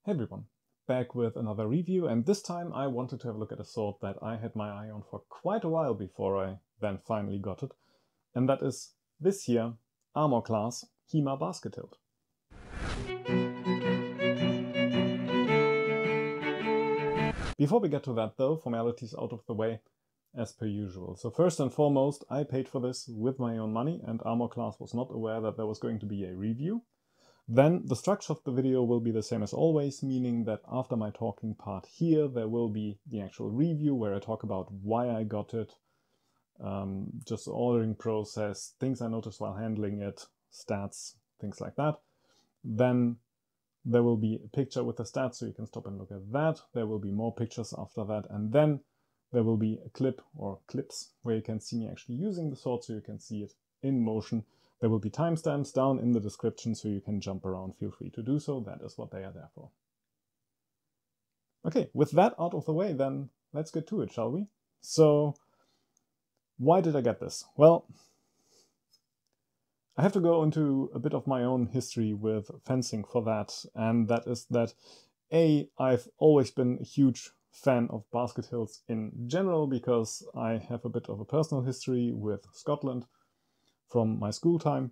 Hey everyone, back with another review, and this time I wanted to have a look at a sword that I had my eye on for quite a while before I then finally got it, and that is this here, Armour Class HEMA Basket Hilt. Before we get to that though, formalities out of the way as per usual. So first and foremost, I paid for this with my own money, and Armour Class was not aware that there was going to be a review. Then the structure of the video will be the same as always, meaning that after my talking part here, there will be the actual review where I talk about why I got it, just the ordering process, things I noticed while handling it, stats, things like that. Then there will be a picture with the stats, so you can stop and look at that. There will be more pictures after that, and then there will be a clip or clips where you can see me actually using the sword, so you can see it in motion. There will be timestamps down in the description, so you can jump around. Feel free to do so. That is what they are there for. Okay, with that out of the way, then let's get to it, shall we? So, why did I get this? Well, I have to go into a bit of my own history with fencing for that, and that is that I've always been a huge fan of basket hilts in general, because I have a bit of a personal history with Scotland from my school time.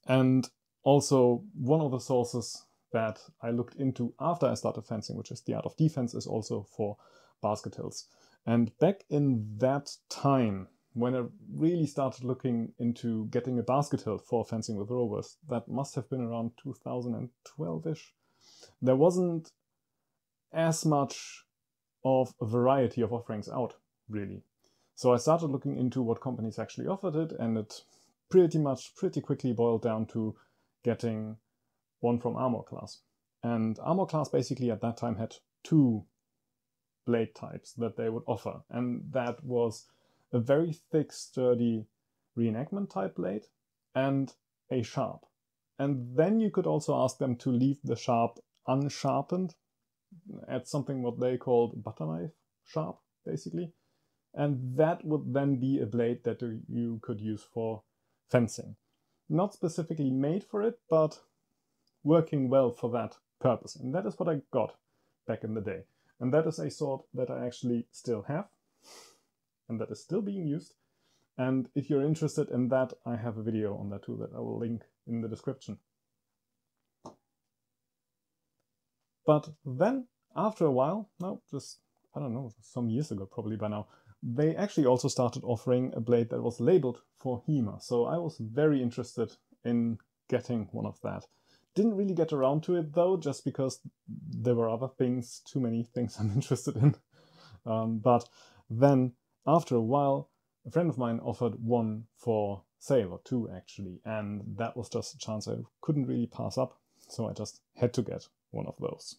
And also one of the sources that I looked into after I started fencing, which is the art of defense, is also for basket hilts. And back in that time, when I really started looking into getting a basket hilt for fencing with rovers, that must have been around 2012-ish, there wasn't as much of a variety of offerings out, really. So I started looking into what companies actually offered it, and it pretty quickly boiled down to getting one from Armour Class. And Armour Class basically at that time had two blade types that they would offer, and that was a very thick, sturdy reenactment type blade and a sharp. And then you could also ask them to leave the sharp unsharpened, at something what they called butter knife sharp, basically. And that would then be a blade that you could use for fencing. Not specifically made for it, but working well for that purpose. And that is what I got back in the day. And that is a sword that I actually still have, and that is still being used. And if you're interested in that, I have a video on that too that I will link in the description. But then, after a while, I don't know, some years ago probably by now, they actually also started offering a blade that was labeled for HEMA. So I was very interested in getting one of that. Didn't really get around to it though, just because there were other things, too many things I'm interested in. But then, after a while, a friend of mine offered one for sale, or two actually, and that was just a chance I couldn't really pass up, so I just had to get one of those.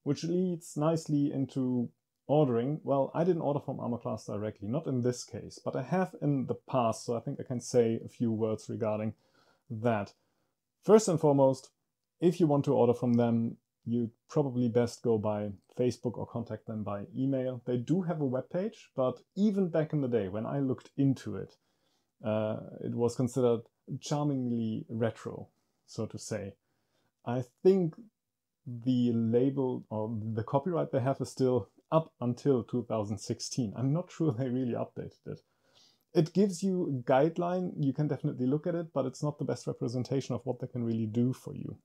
Which leads nicely into ordering. Well, I didn't order from Armour Class directly, not in this case, but I have in the past, so I think I can say a few words regarding that. First and foremost, if you want to order from them, you'd probably best go by Facebook or contact them by email. They do have a webpage, but even back in the day when I looked into it, it was considered charmingly retro, so to say. I think the label or the copyright they have is still up until 2016. I'm not sure they really updated it. It gives you a guideline, you can definitely look at it, but it's not the best representation of what they can really do for you.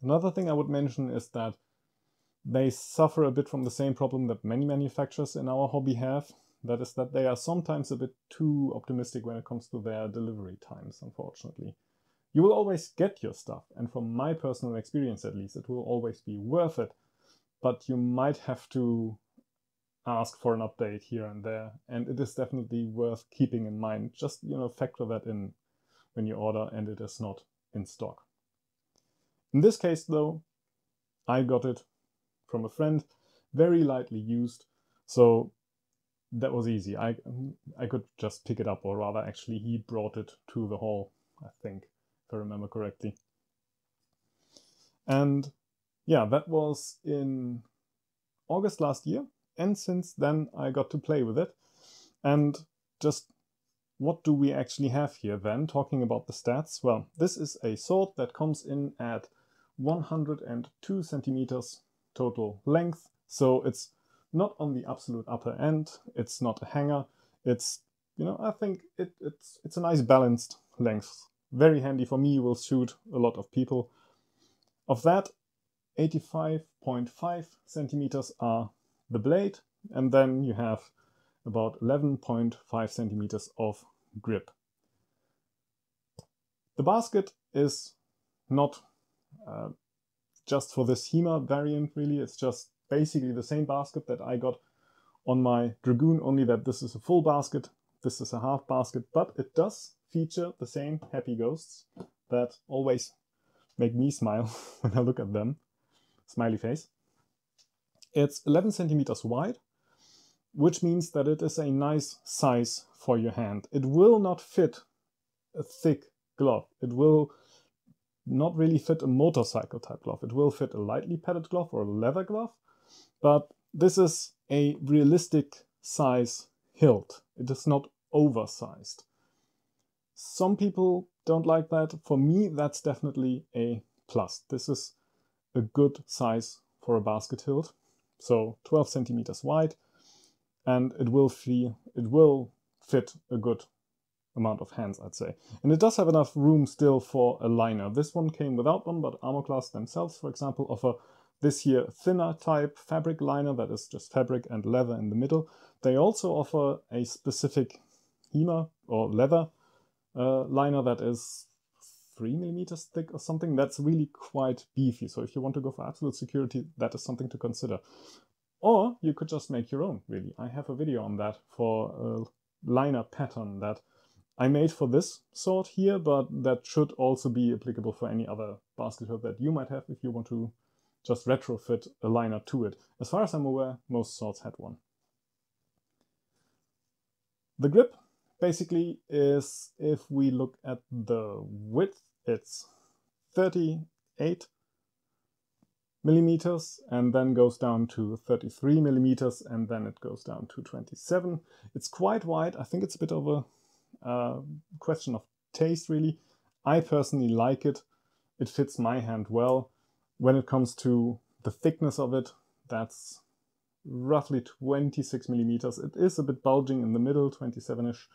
Another thing I would mention is that they suffer a bit from the same problem that many manufacturers in our hobby have. That is that they are sometimes a bit too optimistic when it comes to their delivery times, unfortunately. You will always get your stuff, and from my personal experience at least, it will always be worth it, but you might have to ask for an update here and there, and it is definitely worth keeping in mind. Just, factor that in when you order and it is not in stock. In this case though, I got it from a friend, very lightly used, so that was easy. I could just pick it up, or rather actually he brought it to the hall, I think, if I remember correctly. And yeah, that was in August last year, and since then I got to play with it. And just what do we actually have here then, talking about the stats? Well, this is a sword that comes in at 102 centimeters total length. So it's not on the absolute upper end. It's not a hanger. It's, you know, I think it's a nice balanced length. Very handy for me, will suit a lot of people. Of that, 85.5 centimeters are the blade, and then you have about 11.5 centimeters of grip. The basket is not just for this HEMA variant really, it's just basically the same basket that I got on my Dragoon, only that this is a full basket, this is a half basket, but it does feature the same happy ghosts that always make me smile when I look at them. Smiley face. It's 11 centimeters wide, which means that it is a nice size for your hand. It will not fit a thick glove. It will not really fit a motorcycle type glove. It will fit a lightly padded glove or a leather glove, but this is a realistic size hilt. It is not oversized. Some people don't like that. For me, that's definitely a plus. This is a good size for a basket hilt. So 12 centimeters wide, and it will fit a good amount of hands, I'd say. And it does have enough room still for a liner. This one came without one, but Armour Class themselves, for example, offer this here thinner type fabric liner that is just fabric and leather in the middle. They also offer a specific HEMA or leather liner that is 3 millimeters thick or something. That's really quite beefy. So if you want to go for absolute security, that is something to consider. Or you could just make your own, really. I have a video on that for a liner pattern that I made for this sword here, but that should also be applicable for any other basket hilt that you might have if you want to just retrofit a liner to it. As far as I'm aware, most swords had one. The grip basically is, if we look at the width, it's 38 millimeters and then goes down to 33 millimeters and then it goes down to 27. It's quite wide. I think it's a bit of a question of taste, really. I personally like it. It fits my hand well. When it comes to the thickness of it, that's roughly 26 millimeters. It is a bit bulging in the middle, 27-ish,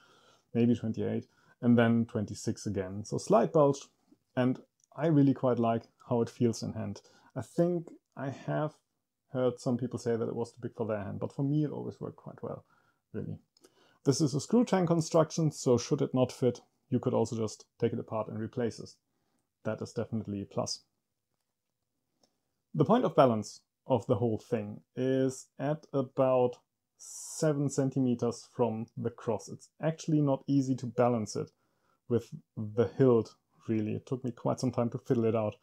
maybe 28, and then 26 again. So slight bulge, and I really quite like how it feels in hand. I think I have heard some people say that it was too big for their hand, but for me it always worked quite well, really. This is a screw tank construction, so should it not fit, you could also just take it apart and replace it. That is definitely a plus. The point of balance of the whole thing is at about 7 centimeters from the cross. It's actually not easy to balance it with the hilt, really. It took me quite some time to fiddle it out.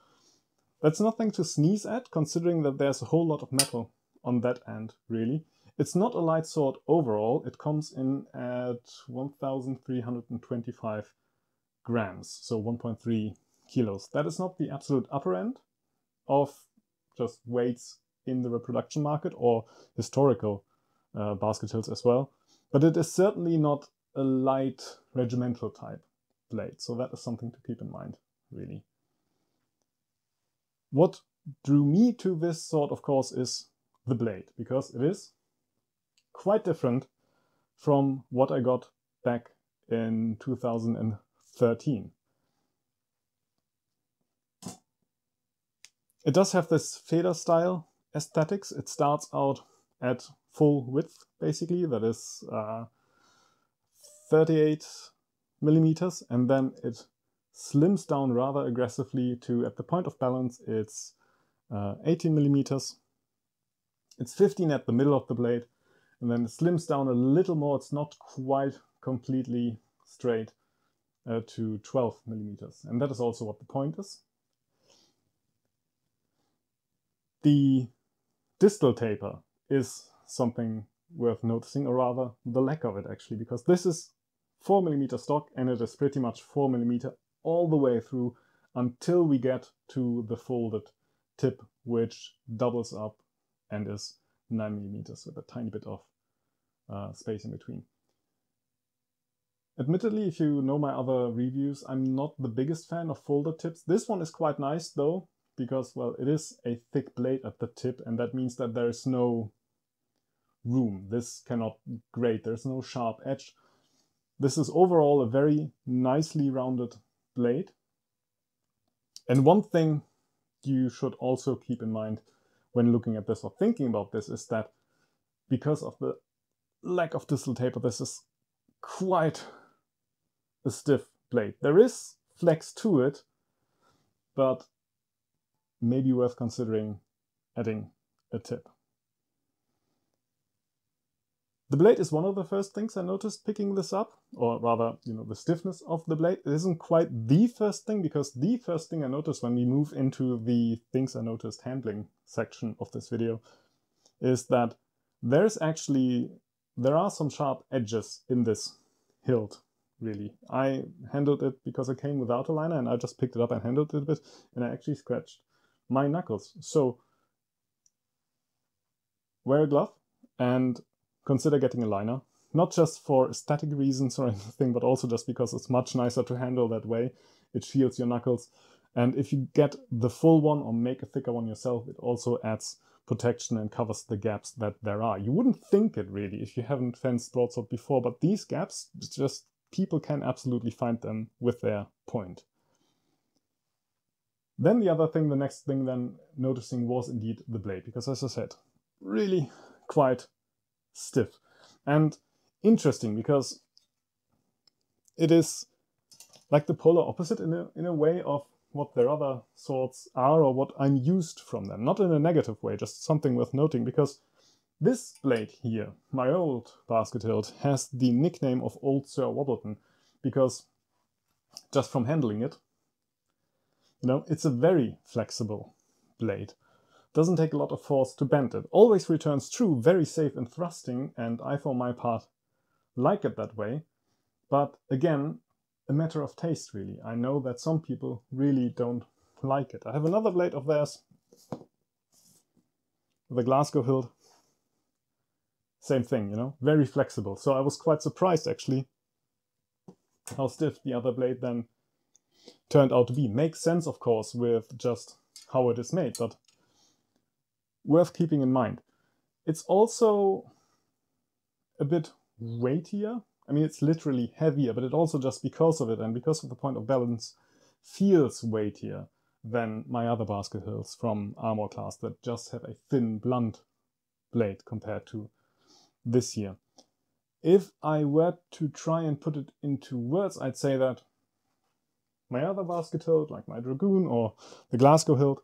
That's nothing to sneeze at, considering that there's a whole lot of metal on that end, really. It's not a light sword overall. It comes in at 1,325 grams, so 1.3 kilos. That is not the absolute upper end of just weights in the reproduction market or historical basket hilts as well. But it is certainly not a light regimental type blade, so that is something to keep in mind, really. What drew me to this sword, of course, is the blade, because it is quite different from what I got back in 2013. It does have this feder style aesthetics. It starts out at full width, basically, that is 38 millimeters, and then it slims down rather aggressively to, at the point of balance, it's 18 millimeters. It's 15 at the middle of the blade, and then it slims down a little more. It's not quite completely straight to 12 millimeters, and that is also what the point is. The distal taper is something worth noticing, or rather the lack of it, actually, because this is 4 millimeter stock and it is pretty much 4 millimeter all the way through until we get to the folded tip, which doubles up and is 9 millimeters with a tiny bit of space in between. Admittedly, if you know my other reviews, I'm not the biggest fan of folded tips. This one is quite nice though, because, well, it is a thick blade at the tip, and that means that there is no room. This cannot grate, there's no sharp edge. This is overall a very nicely rounded blade. And one thing you should also keep in mind when looking at this or thinking about this is that because of the lack of distal taper, this is quite a stiff blade. There is flex to it, but maybe worth considering adding a tip. The blade is one of the first things I noticed picking this up, or rather, the stiffness of the blade. It isn't quite the first thing, because the first thing I noticed when we move into the things I noticed handling section of this video is that there are some sharp edges in this hilt, really. I handled it because it came without a liner, and I just picked it up and handled it a bit, and I actually scratched my knuckles. So wear a glove and consider getting a liner, not just for aesthetic reasons or anything, but also just because it's much nicer to handle that way. It shields your knuckles, and if you get the full one or make a thicker one yourself, it also adds protection and covers the gaps that there are. You wouldn't think it really if you haven't fenced broadsword before, but these gaps, just people can absolutely find them with their point. Then the next thing then noticing was indeed the blade, because as I said, really quite stiff and interesting, because it is like the polar opposite in a way of what their other swords are, or what I'm used from them. Not in a negative way, just something worth noting, because this blade here, my old basket hilt, has the nickname of Old Sir Wobbleton, because just from handling it, it's a very flexible blade. Doesn't take a lot of force to bend it. Always returns true, very safe in thrusting, and I, for my part, like it that way. But again, a matter of taste, really. I know that some people really don't like it. I have another blade of theirs, the Glasgow hilt. Same thing, very flexible. So I was quite surprised, actually, how stiff the other blade then turned out to be. Makes sense, of course, with just how it is made, but worth keeping in mind. It's also a bit weightier. I mean, it's literally heavier, but it also, just because of it and because of the point of balance, feels weightier than my other basket hilts from Armour Class that just have a thin, blunt blade compared to this here. If I were to try and put it into words, I'd say that my other basket hilt, like my Dragoon or the Glasgow hilt,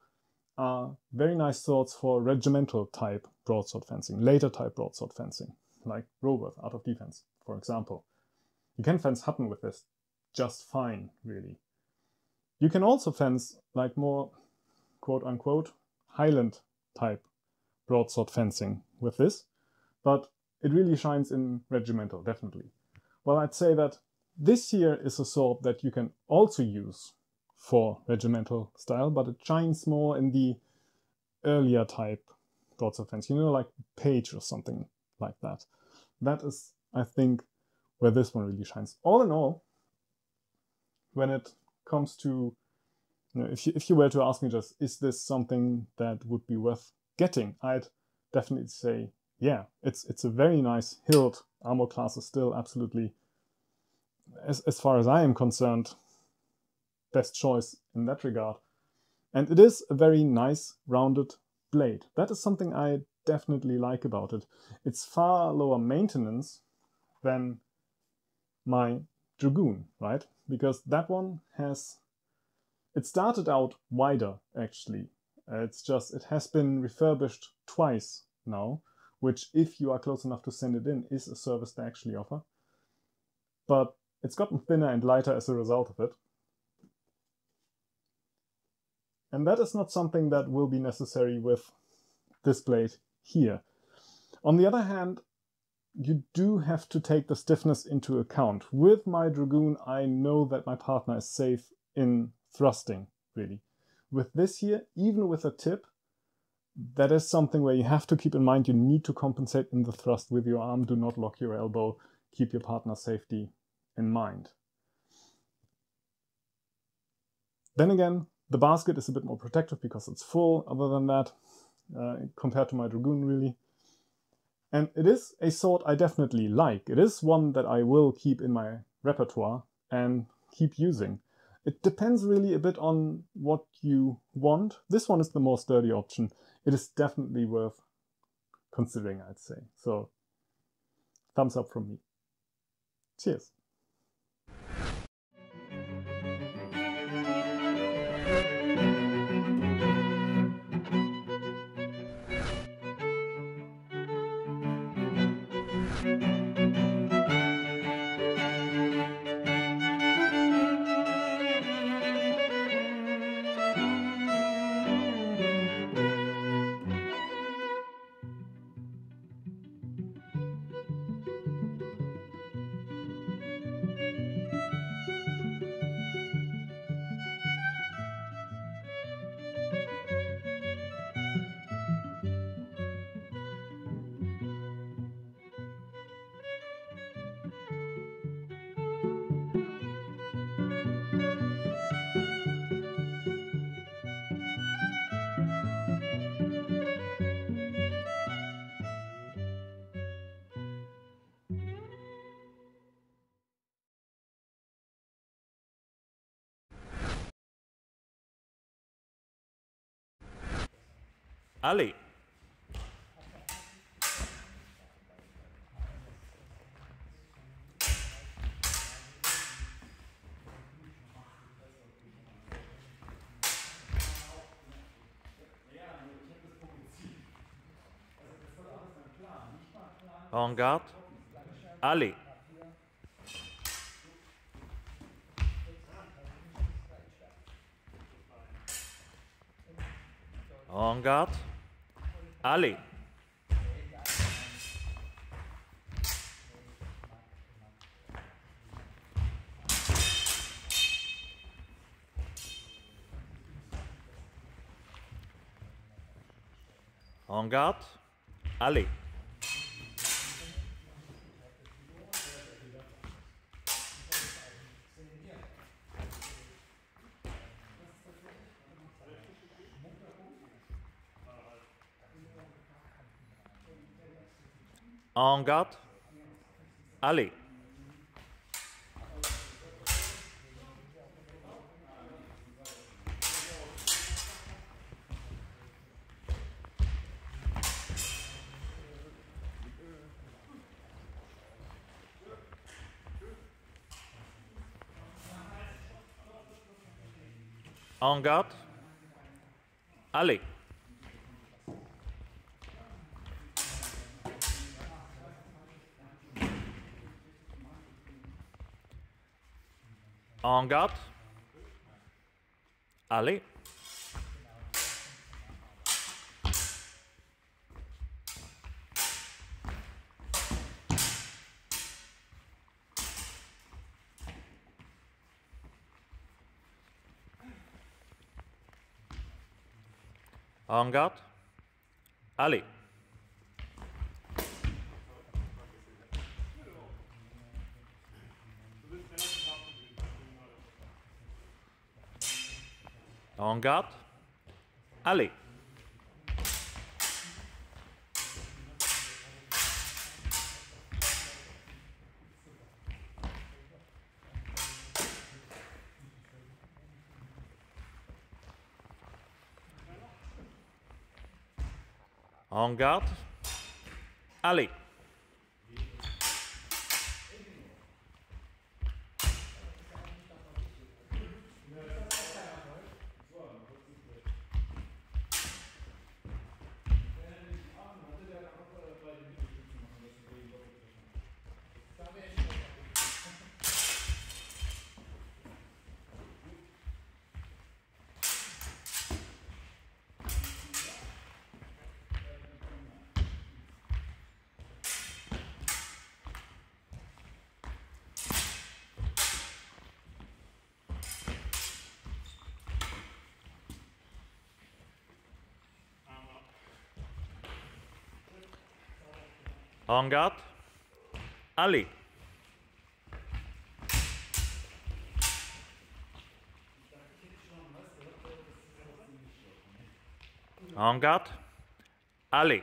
are very nice swords for regimental type broadsword fencing, later type broadsword fencing, like Roworth, Art of Defense, for example. You can fence Hutton with this just fine, really. You can also fence like more quote-unquote Highland type broadsword fencing with this, but it really shines in regimental, definitely. Well, I'd say that this here is a sword that you can also use for regimental style, but it shines more in the earlier type broadsword fence, like Page or something like that. That is, I think, where this one really shines. All in all, when it comes to, if you were to ask me just, is this something that would be worth getting, I'd definitely say, yeah, it's a very nice hilt. Armour Class is still absolutely, as far as I am concerned, best choice in that regard. And it is a very nice rounded blade. That is something I definitely like about it. It's far lower maintenance than my Dragoon, right? Because that one it started out wider, actually. It has been refurbished twice now, which, if you are close enough to send it in, is a service they actually offer. But it's gotten thinner and lighter as a result of it. And that is not something that will be necessary with this blade here. On the other hand, you do have to take the stiffness into account. With my Dragoon, I know that my partner is safe in thrusting, really. With this here, even with a tip, that is something where you have to keep in mind you need to compensate in the thrust with your arm. Do not lock your elbow. Keep your partner's safety in mind. Then again, The basket is a bit more protective because it's full, other than that, compared to my Dragoon, really. And it is a sword I definitely like. It is one that I will keep in my repertoire and keep using. It depends really a bit on what you want. This one is the more sturdy option. It is definitely worth considering, I'd say. So, thumbs up from me. Cheers. Allez. En garde. Allez. En garde. Allez. En garde. Allez. En garde. Allez. En garde. Allez. En garde. Allez. En garde. Allez. En garde. Allez. En garde. Allez. En garde. Allez. En garde. Allez.